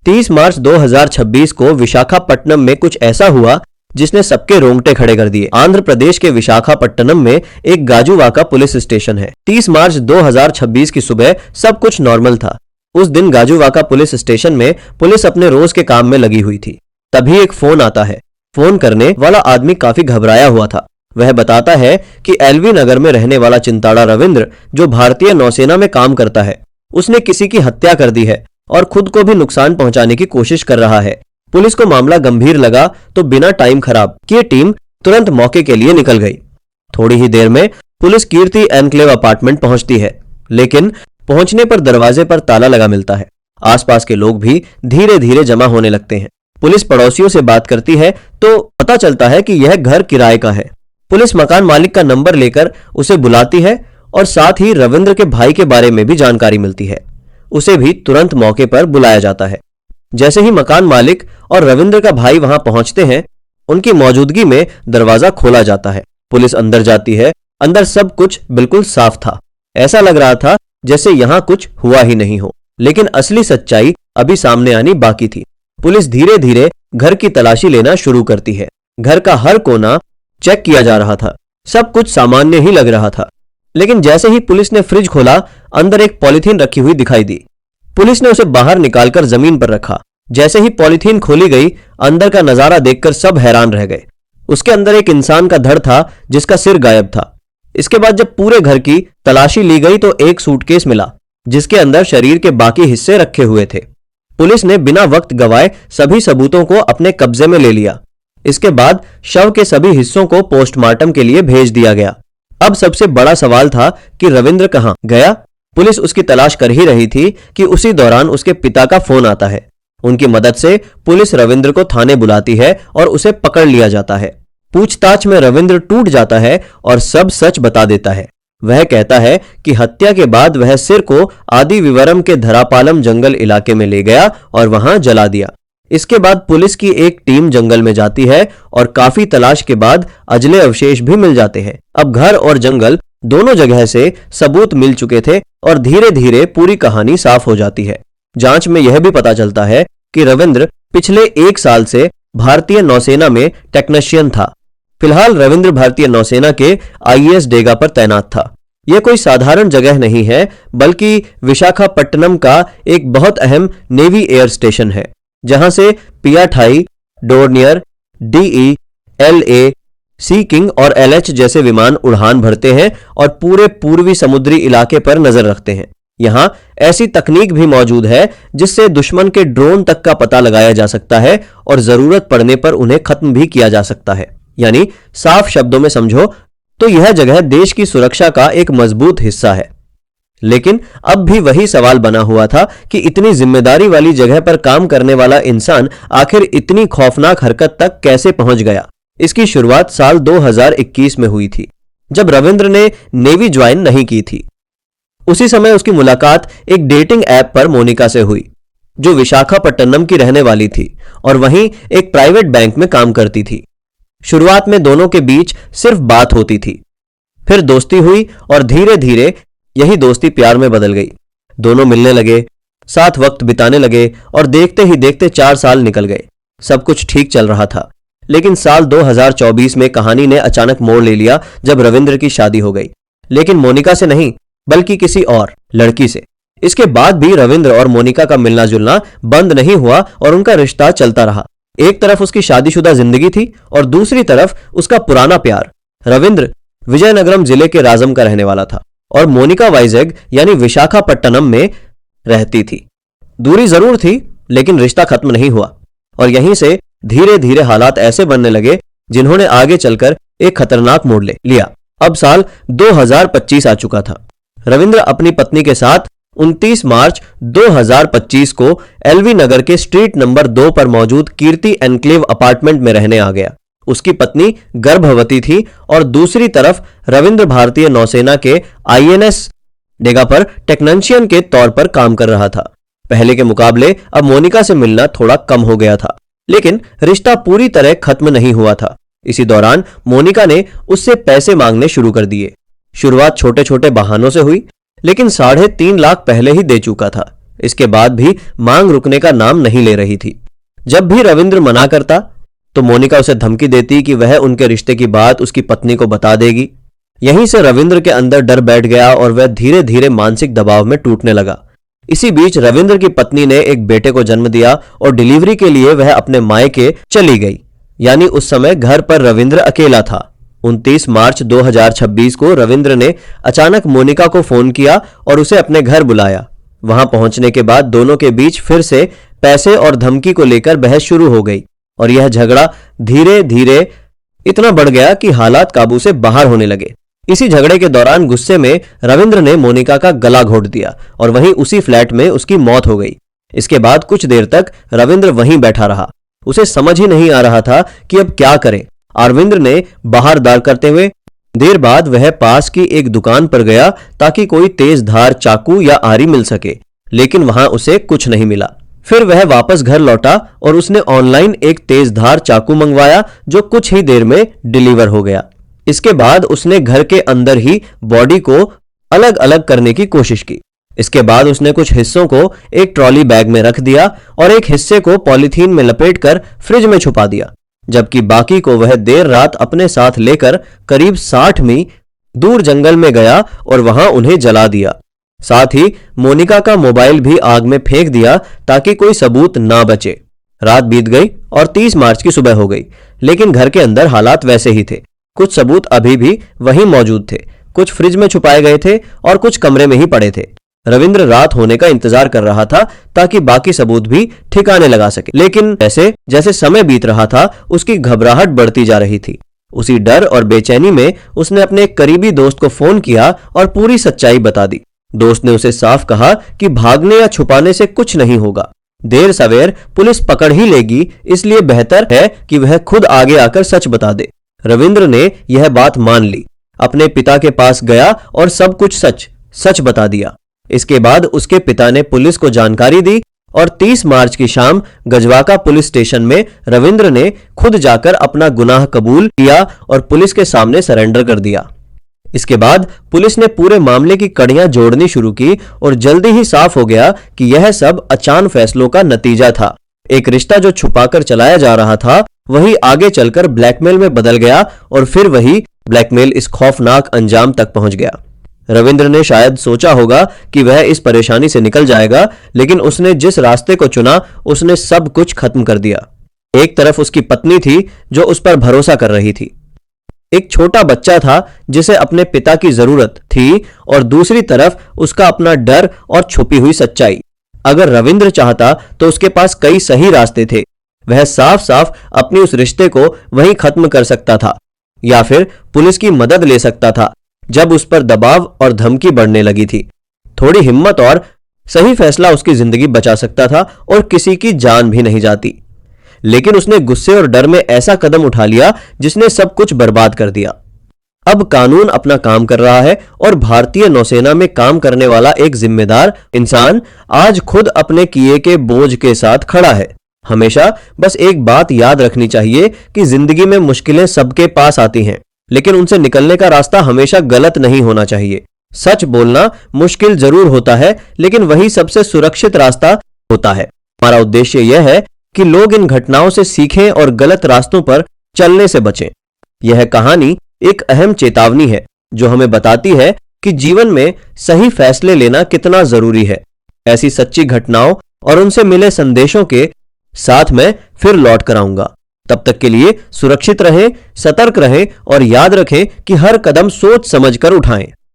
30 मार्च 2026 को विशाखापट्टनम में कुछ ऐसा हुआ जिसने सबके रोंगटे खड़े कर दिए। आंध्र प्रदेश के विशाखापट्टनम में एक गाजुवाका पुलिस स्टेशन है। 30 मार्च 2026 की सुबह सब कुछ नॉर्मल था। उस दिन गाजुवाका पुलिस स्टेशन में पुलिस अपने रोज के काम में लगी हुई थी। तभी एक फोन आता है। फोन करने वाला आदमी काफी घबराया हुआ था। वह बताता है कि एलवी नगर में रहने वाला चिंताड़ा रविंद्र, जो भारतीय नौसेना में काम करता है, उसने किसी की हत्या कर दी है और खुद को भी नुकसान पहुंचाने की कोशिश कर रहा है। पुलिस को मामला गंभीर लगा तो बिना टाइम खराब किए टीम तुरंत मौके के लिए निकल गई। थोड़ी ही देर में पुलिस कीर्ति एनक्लेव अपार्टमेंट पहुंचती है, लेकिन पहुंचने पर दरवाजे पर ताला लगा मिलता है। आसपास के लोग भी धीरे धीरे जमा होने लगते हैं। पुलिस पड़ोसियों से बात करती है तो पता चलता है कि यह घर किराए का है। पुलिस मकान मालिक का नंबर लेकर उसे बुलाती है और साथ ही रविंद्र के भाई के बारे में भी जानकारी मिलती है। उसे भी तुरंत मौके पर बुलाया जाता है। जैसे ही मकान मालिक और रविंद्र का भाई वहां पहुंचते हैं, उनकी मौजूदगी में दरवाजा खोला जाता है। पुलिस अंदर जाती है। अंदर सब कुछ बिल्कुल साफ था। ऐसा लग रहा था जैसे यहां कुछ हुआ ही नहीं हो, लेकिन असली सच्चाई अभी सामने आनी बाकी थी। पुलिस धीरे धीरे घर की तलाशी लेना शुरू करती है। घर का हर कोना चेक किया जा रहा था। सब कुछ सामान्य ही लग रहा था, लेकिन जैसे ही पुलिस ने फ्रिज खोला, अंदर एक पॉलीथीन रखी हुई दिखाई दी। पुलिस ने उसे बाहर निकालकर जमीन पर रखा। जैसे ही पॉलीथीन खोली गई, अंदर का नजारा देखकर सब हैरान रह गए। उसके अंदर एक इंसान का धड़ था जिसका सिर गायब था। इसके बाद जब पूरे घर की तलाशी ली गई तो एक सूटकेस मिला जिसके अंदर शरीर के बाकी हिस्से रखे हुए थे। पुलिस ने बिना वक्त गवाए सभी सबूतों को अपने कब्जे में ले लिया। इसके बाद शव के सभी हिस्सों को पोस्टमार्टम के लिए भेज दिया गया। अब सबसे बड़ा सवाल था कि रविंद्र कहां गया। पुलिस उसकी तलाश कर ही रही थी कि उसी दौरान उसके पिता का फोन आता है। उनकी मदद से पुलिस रविंद्र को थाने बुलाती है और उसे पकड़ लिया जाता है। पूछताछ में रविंद्र टूट जाता है और सब सच बता देता है। वह कहता है कि हत्या के बाद वह सिर को आदि विवरम के धरापालम जंगल इलाके में ले गया और वहां जला दिया। इसके बाद पुलिस की एक टीम जंगल में जाती है और काफी तलाश के बाद अजले अवशेष भी मिल जाते हैं। अब घर और जंगल दोनों जगह से सबूत मिल चुके थे और धीरे धीरे पूरी कहानी साफ हो जाती है। जांच में यह भी पता चलता है कि रविंद्र पिछले 1 साल से भारतीय नौसेना में टेक्नीशियन था। फिलहाल रविंद्र भारतीय नौसेना के आईएएस डेगा पर तैनात था। यह कोई साधारण जगह नहीं है, बल्कि विशाखापट्टनम का एक बहुत अहम नेवी एयर स्टेशन है, जहां से पियाठाई, डोर्नियर, डीई, एलए, सी किंग और एलएच जैसे विमान उड़ान भरते हैं और पूरे पूर्वी समुद्री इलाके पर नजर रखते हैं। यहां ऐसी तकनीक भी मौजूद है जिससे दुश्मन के ड्रोन तक का पता लगाया जा सकता है और जरूरत पड़ने पर उन्हें खत्म भी किया जा सकता है। यानी साफ शब्दों में समझो तो यह जगह देश की सुरक्षा का एक मजबूत हिस्सा है। लेकिन अब भी वही सवाल बना हुआ था कि इतनी जिम्मेदारी वाली जगह पर काम करने वाला इंसान आखिर इतनी खौफनाक हरकत तक कैसे पहुंच गया। इसकी शुरुआत साल 2021 में हुई थी, जब रविंद्र ने नेवी ज्वाइन नहीं की थी। उसी समय उसकी मुलाकात एक डेटिंग ऐप पर मोनिका से हुई, जो विशाखापट्टनम की रहने वाली थी और वहीं एक प्राइवेट बैंक में काम करती थी। शुरुआत में दोनों के बीच सिर्फ बात होती थी, फिर दोस्ती हुई और धीरे धीरे यही दोस्ती प्यार में बदल गई। दोनों मिलने लगे, साथ वक्त बिताने लगे और देखते ही देखते 4 साल निकल गए। सब कुछ ठीक चल रहा था, लेकिन साल 2024 में कहानी ने अचानक मोड़ ले लिया जब रविंद्र की शादी हो गई, लेकिन मोनिका से नहीं बल्कि किसी और लड़की से। इसके बाद भी रविंद्र और मोनिका का मिलना जुलना बंद नहीं हुआ और उनका रिश्ता चलता रहा। एक तरफ उसकी शादीशुदा जिंदगी थी और दूसरी तरफ उसका पुराना प्यार। रविंद्र विजयनगरम जिले के राजम का रहने वाला था और मोनिका वाइजैग यानी विशाखापट्टनम में रहती थी। दूरी जरूर थी, लेकिन रिश्ता खत्म नहीं हुआ और यहीं से धीरे धीरे हालात ऐसे बनने लगे जिन्होंने आगे चलकर एक खतरनाक मोड़ ले लिया। अब साल 2025 आ चुका था। रविंद्र अपनी पत्नी के साथ 29 मार्च 2025 को एलवी नगर के स्ट्रीट नंबर 2 पर मौजूद कीर्ति एनक्लेव अपार्टमेंट में रहने आ गया। उसकी पत्नी गर्भवती थी और दूसरी तरफ रविंद्र भारतीय नौसेना के आईएनएस डेगा पर टेक्नीशियन के तौर पर काम कर रहा था। पहले के मुकाबले अब मोनिका से मिलना थोड़ा कम हो गया था, लेकिन रिश्ता पूरी तरह खत्म नहीं हुआ था। इसी दौरान मोनिका ने उससे पैसे मांगने शुरू कर दिए। शुरुआत छोटे छोटे बहानों से हुई, लेकिन 3.5 लाख पहले ही दे चुका था। इसके बाद भी मांग रुकने का नाम नहीं ले रही थी। जब भी रविंद्र मना करता तो मोनिका उसे धमकी देती कि वह उनके रिश्ते की बात उसकी पत्नी को बता देगी। यहीं से रविंद्र के अंदर डर बैठ गया और वह धीरे धीरे मानसिक दबाव में टूटने लगा। इसी बीच रविंद्र की पत्नी ने एक बेटे को जन्म दिया और डिलीवरी के लिए वह अपने मायके चली गई। यानी उस समय घर पर रविंद्र अकेला था। 29 मार्च 2026 को रविंद्र ने अचानक मोनिका को फोन किया और उसे अपने घर बुलाया। वहां पहुंचने के बाद दोनों के बीच फिर से पैसे और धमकी को लेकर बहस शुरू हो गई और यह झगड़ा धीरे धीरे इतना बढ़ गया कि हालात काबू से बाहर होने लगे। इसी झगड़े के दौरान गुस्से में रविंद्र ने मोनिका का गला घोट दिया और वहीं उसी फ्लैट में उसकी मौत हो गई। इसके बाद कुछ देर तक रविंद्र वहीं बैठा रहा। उसे समझ ही नहीं आ रहा था कि अब क्या करे। अरविंद्र ने बाहर दार करते हुए देर बाद वह पास की एक दुकान पर गया ताकि कोई तेज धार चाकू या आरी मिल सके, लेकिन वहां उसे कुछ नहीं मिला। फिर वह वापस घर लौटा और उसने ऑनलाइन एक तेज धार चाकू मंगवाया जो कुछ ही देर में डिलीवर हो गया। इसके बाद उसने घर के अंदर ही बॉडी को अलग अलग करने की कोशिश की। इसके बाद उसने कुछ हिस्सों को एक ट्रॉली बैग में रख दिया और एक हिस्से को पॉलीथीन में लपेटकर फ्रिज में छुपा दिया, जबकि बाकी को वह देर रात अपने साथ लेकर करीब 60 मील दूर जंगल में गया और वहां उन्हें जला दिया। साथ ही मोनिका का मोबाइल भी आग में फेंक दिया ताकि कोई सबूत ना बचे। रात बीत गई और 30 मार्च की सुबह हो गई, लेकिन घर के अंदर हालात वैसे ही थे। कुछ सबूत अभी भी वहीं मौजूद थे, कुछ फ्रिज में छुपाए गए थे और कुछ कमरे में ही पड़े थे। रविंद्र रात होने का इंतजार कर रहा था ताकि बाकी सबूत भी ठिकाने लगा सके, लेकिन जैसे जैसे समय बीत रहा था उसकी घबराहट बढ़ती जा रही थी। उसी डर और बेचैनी में उसने अपने एक करीबी दोस्त को फोन किया और पूरी सच्चाई बता दी। दोस्त ने उसे साफ कहा कि भागने या छुपाने से कुछ नहीं होगा, देर सवेर पुलिस पकड़ ही लेगी, इसलिए बेहतर है कि वह खुद आगे आकर सच बता दे। रविंद्र ने यह बात मान ली, अपने पिता के पास गया और सब कुछ सच बता दिया। इसके बाद उसके पिता ने पुलिस को जानकारी दी और 30 मार्च की शाम गजवाका पुलिस स्टेशन में रविंद्र ने खुद जाकर अपना गुनाह कबूल किया और पुलिस के सामने सरेंडर कर दिया। इसके बाद पुलिस ने पूरे मामले की कड़ियां जोड़नी शुरू की और जल्दी ही साफ हो गया कि यह सब अचानक फैसलों का नतीजा था। एक रिश्ता जो छुपाकर चलाया जा रहा था वही आगे चलकर ब्लैकमेल में बदल गया और फिर वही ब्लैकमेल इस खौफनाक अंजाम तक पहुंच गया। रविंद्र ने शायद सोचा होगा कि वह इस परेशानी से निकल जाएगा, लेकिन उसने जिस रास्ते को चुना उसने सब कुछ खत्म कर दिया। एक तरफ उसकी पत्नी थी जो उस पर भरोसा कर रही थी, एक छोटा बच्चा था जिसे अपने पिता की जरूरत थी और दूसरी तरफ उसका अपना डर और छुपी हुई सच्चाई। अगर रविंद्र चाहता तो उसके पास कई सही रास्ते थे। वह साफ साफ अपनी उस रिश्ते को वहीं खत्म कर सकता था या फिर पुलिस की मदद ले सकता था जब उस पर दबाव और धमकी बढ़ने लगी थी। थोड़ी हिम्मत और सही फैसला उसकी जिंदगी बचा सकता था और किसी की जान भी नहीं जाती, लेकिन उसने गुस्से और डर में ऐसा कदम उठा लिया जिसने सब कुछ बर्बाद कर दिया। अब कानून अपना काम कर रहा है और भारतीय नौसेना में काम करने वाला एक जिम्मेदार इंसान आज खुद अपने किए के बोझ के साथ खड़ा है। हमेशा बस एक बात याद रखनी चाहिए कि जिंदगी में मुश्किलें सबके पास आती हैं, लेकिन उनसे निकलने का रास्ता हमेशा गलत नहीं होना चाहिए। सच बोलना मुश्किल जरूर होता है, लेकिन वही सबसे सुरक्षित रास्ता होता है। हमारा उद्देश्य यह है कि लोग इन घटनाओं से सीखें और गलत रास्तों पर चलने से बचें। यह कहानी एक अहम चेतावनी है जो हमें बताती है कि जीवन में सही फैसले लेना कितना जरूरी है। ऐसी सच्ची घटनाओं और उनसे मिले संदेशों के साथ मैं फिर लौट कर आऊंगा। तब तक के लिए सुरक्षित रहें, सतर्क रहें और याद रखें कि हर कदम सोच समझकर उठाएं।